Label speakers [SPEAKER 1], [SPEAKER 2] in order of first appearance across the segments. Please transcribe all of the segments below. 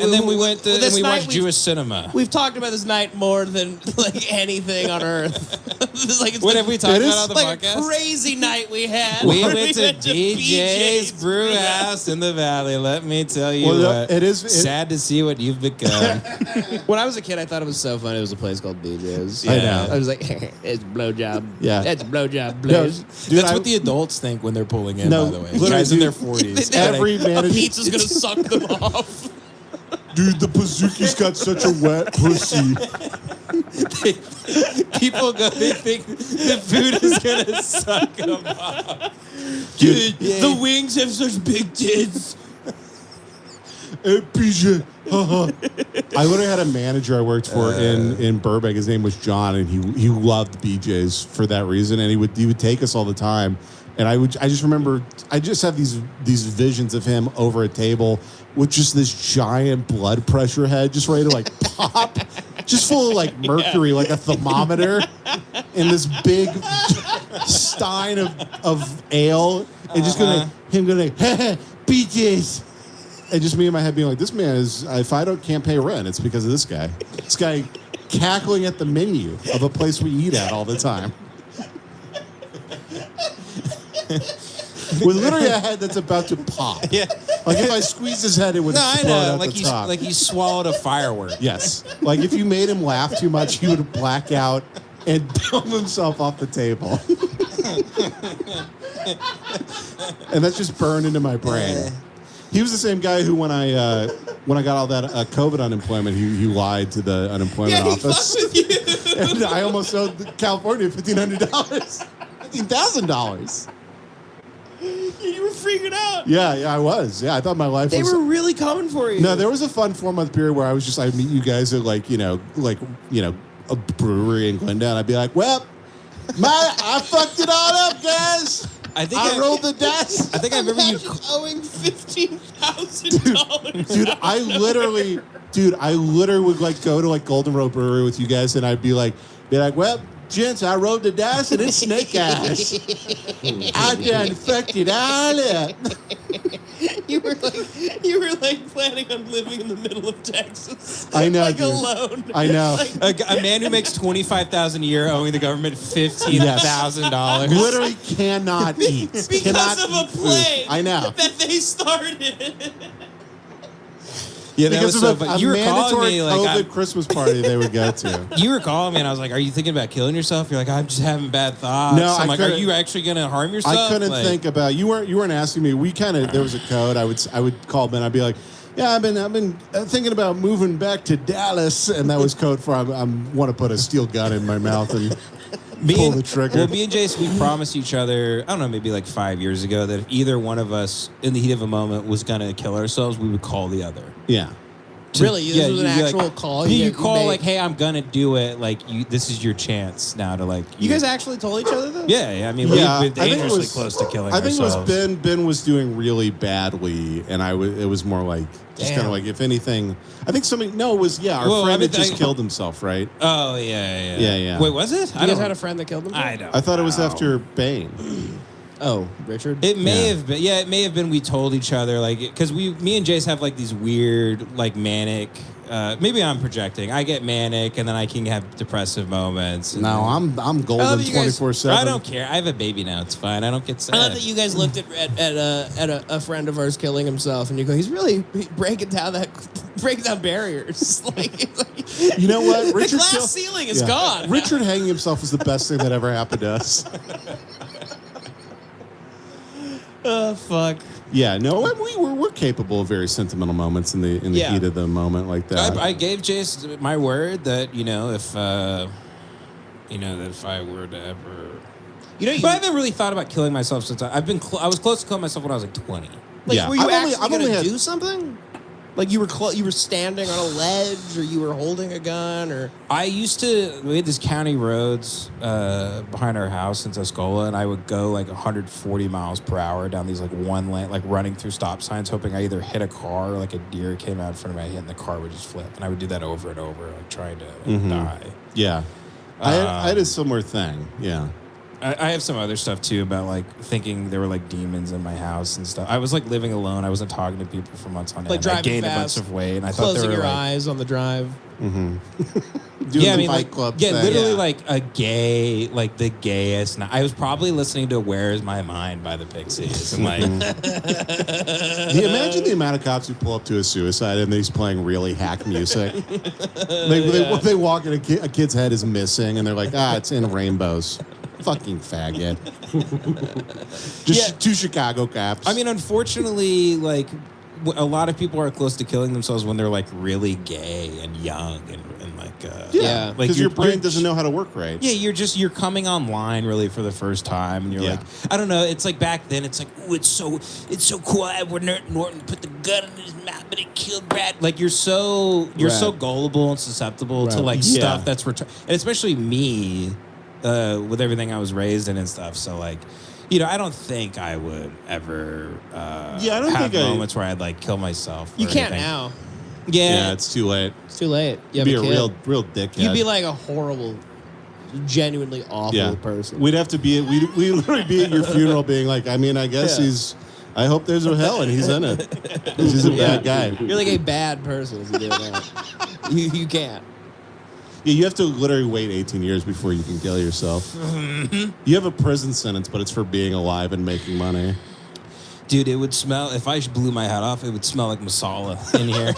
[SPEAKER 1] then we went to and we watched Jewish cinema.
[SPEAKER 2] We've talked about this night more than like anything on earth.
[SPEAKER 1] What have we talked about on the
[SPEAKER 2] like
[SPEAKER 1] podcast?
[SPEAKER 2] A crazy night we had.
[SPEAKER 1] We went to DJ's Brew House in the Valley. Let me tell you what.
[SPEAKER 3] It is
[SPEAKER 1] sad to see what you've become.
[SPEAKER 2] When I was a kid, I thought it was so funny. It was a place called BJ's.
[SPEAKER 1] Yeah. I know.
[SPEAKER 2] I was like, it's blowjob.
[SPEAKER 3] Yeah.
[SPEAKER 2] It's blowjob blues.
[SPEAKER 1] That's what the adults think when they're pulling in, by the way. Guys in their 40s.
[SPEAKER 3] Every manager.
[SPEAKER 2] A pizza's going to suck them off.
[SPEAKER 3] Dude, the bazooki's got such a wet pussy.
[SPEAKER 1] People go, they think the food is going to suck them off.
[SPEAKER 2] Dude, the wings have such big tits.
[SPEAKER 3] Hey, PJ. I literally had a manager I worked for in Burbank. His name was John, and he loved BJ's for that reason. And he would take us all the time. And I just remember, I just have these visions of him over a table with just this giant blood pressure head, just ready to like pop, just full of like mercury, like a thermometer, in this big stein of ale, and just going BJ's. And just me in my head being like, this man is, if I can't pay rent, it's because of this guy. This guy cackling at the menu of a place we eat at all the time. With literally a head that's about to pop.
[SPEAKER 1] Yeah.
[SPEAKER 3] Like if I squeeze his head, it would explode out
[SPEAKER 1] like
[SPEAKER 3] the top.
[SPEAKER 1] Like he swallowed a firework.
[SPEAKER 3] Yes. Like if you made him laugh too much, he would black out and dump himself off the table. And that's just burned into my brain. He was the same guy who, when I got all that COVID unemployment, he lied to the unemployment office.
[SPEAKER 2] He fucked with you.
[SPEAKER 3] And I almost owed California $1,500, $15,000.
[SPEAKER 2] You were freaking out.
[SPEAKER 3] Yeah, I was. Yeah, I thought my life was.
[SPEAKER 2] They were really coming for you.
[SPEAKER 3] No, there was a fun 4-month period where I'd meet you guys at like a brewery in Glendale, and I'd be like, well, I fucked it all up, guys. I rolled the dice.
[SPEAKER 1] I think I remember you
[SPEAKER 2] owing $15,000.
[SPEAKER 3] Dude, I literally would like go to like Golden Road Brewery with you guys, and I'd be like, well, gents, I rolled the dice and it's snake eyes. I done fucked it all up.
[SPEAKER 2] You were like planning on living in the middle of Texas.
[SPEAKER 3] I know,
[SPEAKER 2] like
[SPEAKER 3] dude.
[SPEAKER 2] alone.
[SPEAKER 3] I know.
[SPEAKER 1] A man who makes $25,000 a year owing the government $15,000.
[SPEAKER 3] Literally cannot eat.
[SPEAKER 2] Because of a plague
[SPEAKER 3] I know.
[SPEAKER 2] that they started.
[SPEAKER 1] Yeah, that
[SPEAKER 3] because
[SPEAKER 1] was
[SPEAKER 3] of
[SPEAKER 1] so
[SPEAKER 3] a
[SPEAKER 1] fun. You were calling
[SPEAKER 3] mandatory
[SPEAKER 1] me
[SPEAKER 3] COVID Christmas party they would go to.
[SPEAKER 1] You were calling me, and I was like, "Are you thinking about killing yourself?" You're like, "I'm just having bad thoughts."
[SPEAKER 3] No,
[SPEAKER 1] I'm
[SPEAKER 3] I
[SPEAKER 1] like, "Are
[SPEAKER 3] couldn't-
[SPEAKER 1] you actually going to harm yourself?"
[SPEAKER 3] I couldn't
[SPEAKER 1] Like,
[SPEAKER 3] think about you weren't asking me. There was a code. I would call Ben. I'd be like, yeah, I've been thinking about moving back to Dallas, and that was code for I want to put a steel gun in my mouth and pull the trigger.
[SPEAKER 1] Well, me and Jason, we promised each other, I don't know, maybe like 5 years ago, that if either one of us, in the heat of a moment, was going to kill ourselves, we would call the other.
[SPEAKER 3] Yeah.
[SPEAKER 2] Really? This was an
[SPEAKER 1] you'd be
[SPEAKER 2] actual
[SPEAKER 1] like,
[SPEAKER 2] call?
[SPEAKER 1] You call like, hey, I'm going to do it. Like, this is your chance now to like...
[SPEAKER 2] You guys actually told each other this?
[SPEAKER 1] Yeah. I mean,
[SPEAKER 3] Yeah,
[SPEAKER 1] we've been
[SPEAKER 3] I think it
[SPEAKER 1] dangerously
[SPEAKER 3] was-
[SPEAKER 1] close to killing
[SPEAKER 3] I think
[SPEAKER 1] ourselves.
[SPEAKER 3] it was Ben was doing really badly, and it was more like, just kind of like, if anything, I think our friend had just killed himself, right?
[SPEAKER 1] Oh, yeah.
[SPEAKER 3] Yeah.
[SPEAKER 1] Wait, was it?
[SPEAKER 2] You guys had a friend that killed himself?
[SPEAKER 1] I don't
[SPEAKER 3] I thought it was
[SPEAKER 1] know.
[SPEAKER 3] after Bane.
[SPEAKER 2] Oh, Richard?
[SPEAKER 1] It may have been. Yeah, it may have been. We told each other like because me and Jace have like these weird like manic. Maybe I'm projecting. I get manic and then I can have depressive moments.
[SPEAKER 3] No, I'm golden 24/7.
[SPEAKER 1] I don't care. I have a baby now. It's fine. I don't get sad.
[SPEAKER 2] I love that you guys looked at a friend of ours killing himself, and you go, he's really breaking down barriers. like
[SPEAKER 3] You know what?
[SPEAKER 2] the glass ceiling is gone.
[SPEAKER 3] Richard hanging himself is the best thing that ever happened to us.
[SPEAKER 2] Oh fuck.
[SPEAKER 3] Yeah, no, we're capable of very sentimental moments in the heat of the moment like that.
[SPEAKER 1] I gave Jace my word that if I were to ever, but I haven't really thought about killing myself since I was close to killing myself when I was like 20.
[SPEAKER 2] Like, were you
[SPEAKER 3] I've
[SPEAKER 2] actually
[SPEAKER 3] only
[SPEAKER 2] going to
[SPEAKER 3] had-
[SPEAKER 2] do something? Like you were standing on a ledge, or you were holding a gun, or
[SPEAKER 1] we had these county roads behind our house in Tuscola, and I would go like 140 miles per hour down these like one lane, like running through stop signs, hoping I either hit a car or like a deer came out in front of my head and the car would just flip. And I would do that over and over, like trying to die.
[SPEAKER 3] Yeah. I had a similar thing, yeah.
[SPEAKER 1] I have some other stuff too about like thinking there were like demons in my house and stuff. I was like living alone. I wasn't talking to people for months on end.
[SPEAKER 2] Like
[SPEAKER 1] I
[SPEAKER 2] driving
[SPEAKER 1] gained
[SPEAKER 2] fast,
[SPEAKER 1] a bunch of weight, and I thought
[SPEAKER 2] closing
[SPEAKER 1] they were
[SPEAKER 2] your
[SPEAKER 1] like,
[SPEAKER 2] eyes on the drive.
[SPEAKER 3] Doing the Fight
[SPEAKER 1] like,
[SPEAKER 3] Club
[SPEAKER 1] yeah,
[SPEAKER 3] thing.
[SPEAKER 1] literally like a gay, like the gayest. I was probably listening to "Where's My Mind" by the Pixies, and like,
[SPEAKER 3] Imagine the amount of cops who pull up to a suicide and he's playing really hack music. They walk in, a kid's head is missing, and they're like, it's in rainbows. Fucking faggot. Just two Chicago cops.
[SPEAKER 1] I mean, unfortunately, like a lot of people are close to killing themselves when they're like really gay and young and like
[SPEAKER 2] Yeah.
[SPEAKER 1] like
[SPEAKER 3] because your brain doesn't know how to work right.
[SPEAKER 1] Yeah, you're coming online really for the first time, and you're like, I don't know. It's like back then, it's like, oh, it's so quiet where Norton put the gun in his mouth, but it killed Brad. Like you're so gullible and susceptible to like stuff that's and especially me, with everything I was raised in and stuff. So like, I don't think I would ever
[SPEAKER 3] I don't
[SPEAKER 1] have
[SPEAKER 3] think
[SPEAKER 1] moments where I'd like kill myself.
[SPEAKER 2] You
[SPEAKER 1] or
[SPEAKER 2] can't
[SPEAKER 1] anything.
[SPEAKER 2] now.
[SPEAKER 3] Yeah, it's too late.
[SPEAKER 2] It's too late.
[SPEAKER 3] You'd be a real dickhead.
[SPEAKER 2] You'd be like a horrible, genuinely awful person.
[SPEAKER 3] We'd have to be. We'd literally be at your funeral, being like, I mean, I guess he's. I hope there's a hell and he's in it. He's a bad guy.
[SPEAKER 2] You're like a bad person if you do that. You can't.
[SPEAKER 3] Yeah, you have to literally wait 18 years before you can kill yourself. You have a prison sentence, but it's for being alive and making money.
[SPEAKER 1] Dude, it would smell, if I blew my hat off, it would smell like masala in here.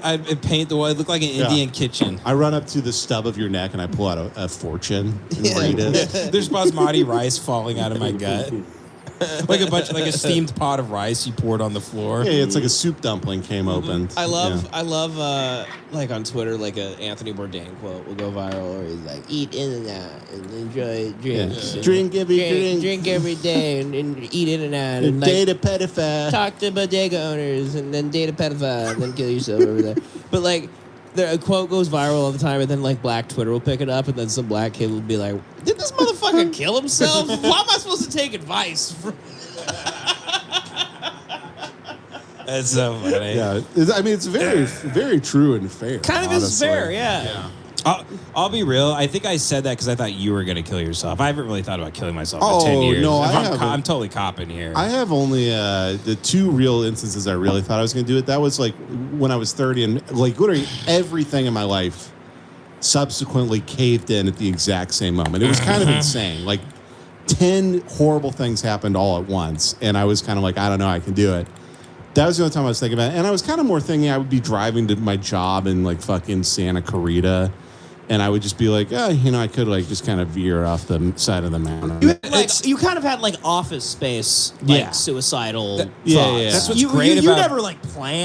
[SPEAKER 1] I'd paint the wall. It looked like an Indian kitchen.
[SPEAKER 3] I run up to the stub of your neck and I pull out a fortune and read it.
[SPEAKER 1] There's basmati rice falling out of my gut. Like a steamed pot of rice you poured on the floor.
[SPEAKER 3] Yeah, it's like a soup dumpling came open.
[SPEAKER 2] I love, like on Twitter, like a Anthony Bourdain quote will go viral, or he's like, "Eat in and out and enjoy drinks, and
[SPEAKER 3] drink every
[SPEAKER 2] drink every day, and eat in and out, and
[SPEAKER 3] date a pedophile,
[SPEAKER 2] talk to bodega owners, and then date a pedophile, and then kill yourself over there." But like, a quote goes viral all the time, and then like Black Twitter will pick it up, and then some black kid will be like, "Did this motherfucker kill himself? Why am I supposed to take advice from?"
[SPEAKER 1] That's so funny.
[SPEAKER 3] Yeah, I mean, it's very, very true and fair.
[SPEAKER 2] Kind of
[SPEAKER 3] honestly.
[SPEAKER 2] is fair, yeah.
[SPEAKER 1] I'll be real. I think I said that because I thought you were going to kill yourself. I haven't really thought about killing myself in 10 years.
[SPEAKER 3] No,
[SPEAKER 1] I'm totally copping here.
[SPEAKER 3] I have only the two real instances I really thought I was going to do it. That was like when I was 30, and like literally everything in my life subsequently caved in at the exact same moment. It was kind of insane. Like 10 horrible things happened all at once, and I was kind of like, I don't know, I can do it. That was the only time I was thinking about it. And I was kind of more thinking I would be driving to my job in like fucking Santa Clarita, and I would just be like, I could like just kind of veer off the side of the mountain.
[SPEAKER 2] You kind of had like Office Space, like suicidal thoughts.
[SPEAKER 1] That's what's great
[SPEAKER 2] you
[SPEAKER 1] about
[SPEAKER 2] never like planned